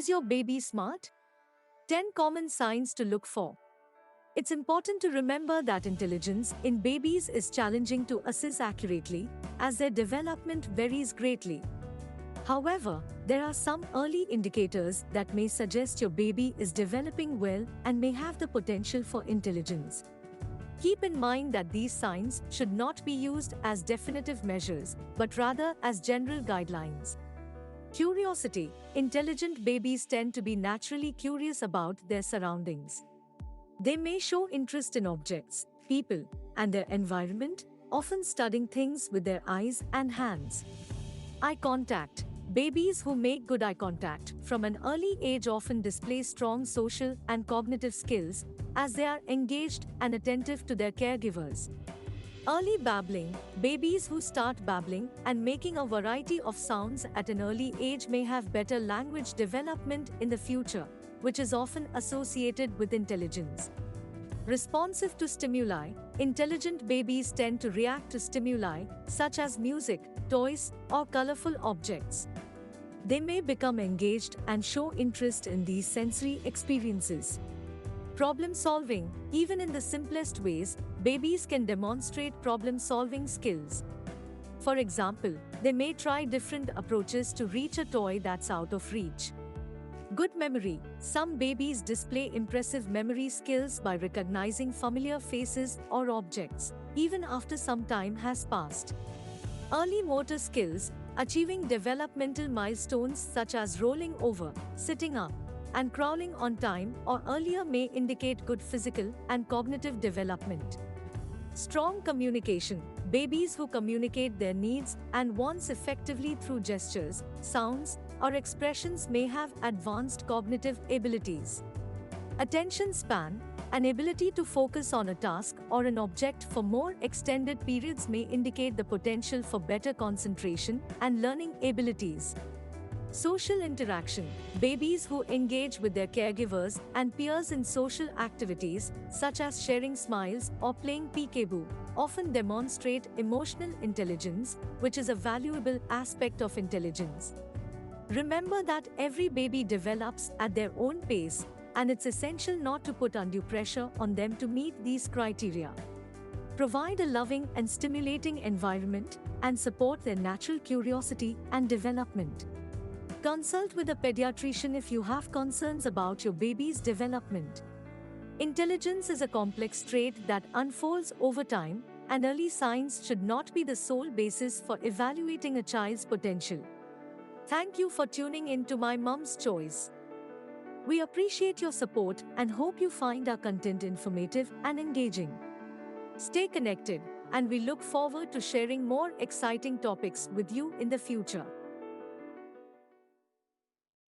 Is your baby smart? 10 common signs to look for. It's important to remember that intelligence in babies is challenging to assess accurately, as their development varies greatly. However, there are some early indicators that may suggest your baby is developing well and may have the potential for intelligence. Keep in mind that these signs should not be used as definitive measures, but rather as general guidelines. Curiosity. Intelligent babies tend to be naturally curious about their surroundings. They may show interest in objects, people, and their environment, often studying things with their eyes and hands. Eye contact. Babies who make good eye contact from an early age often display strong social and cognitive skills as they are engaged and attentive to their caregivers. Early babbling. Babies who start babbling and making a variety of sounds at an early age may have better language development in the future, which is often associated with intelligence. Responsive to stimuli. Intelligent babies tend to react to stimuli, such as music, toys, or colorful objects. They may become engaged and show interest in these sensory experiences. Problem solving. Even in the simplest ways, babies can demonstrate problem-solving skills. For example, they may try different approaches to reach a toy that's out of reach. Good memory. Some babies display impressive memory skills by recognizing familiar faces or objects, even after some time has passed. Early motor skills. Achieving developmental milestones such as rolling over, sitting up, and crawling on time or earlier may indicate good physical and cognitive development. Strong communication. Babies who communicate their needs and wants effectively through gestures, sounds, or expressions may have advanced cognitive abilities. Attention span. An ability to focus on a task or an object for more extended periods may indicate the potential for better concentration and learning abilities. Social interaction. Babies who engage with their caregivers and peers in social activities, such as sharing smiles or playing peekaboo, often demonstrate emotional intelligence, which is a valuable aspect of intelligence. Remember that every baby develops at their own pace, and it's essential not to put undue pressure on them to meet these criteria. Provide a loving and stimulating environment and support their natural curiosity and development. Consult with a pediatrician if you have concerns about your baby's development. Intelligence is a complex trait that unfolds over time, and early signs should not be the sole basis for evaluating a child's potential. Thank you for tuning in to My Mum's Choice. We appreciate your support and hope you find our content informative and engaging. Stay connected, and we look forward to sharing more exciting topics with you in the future.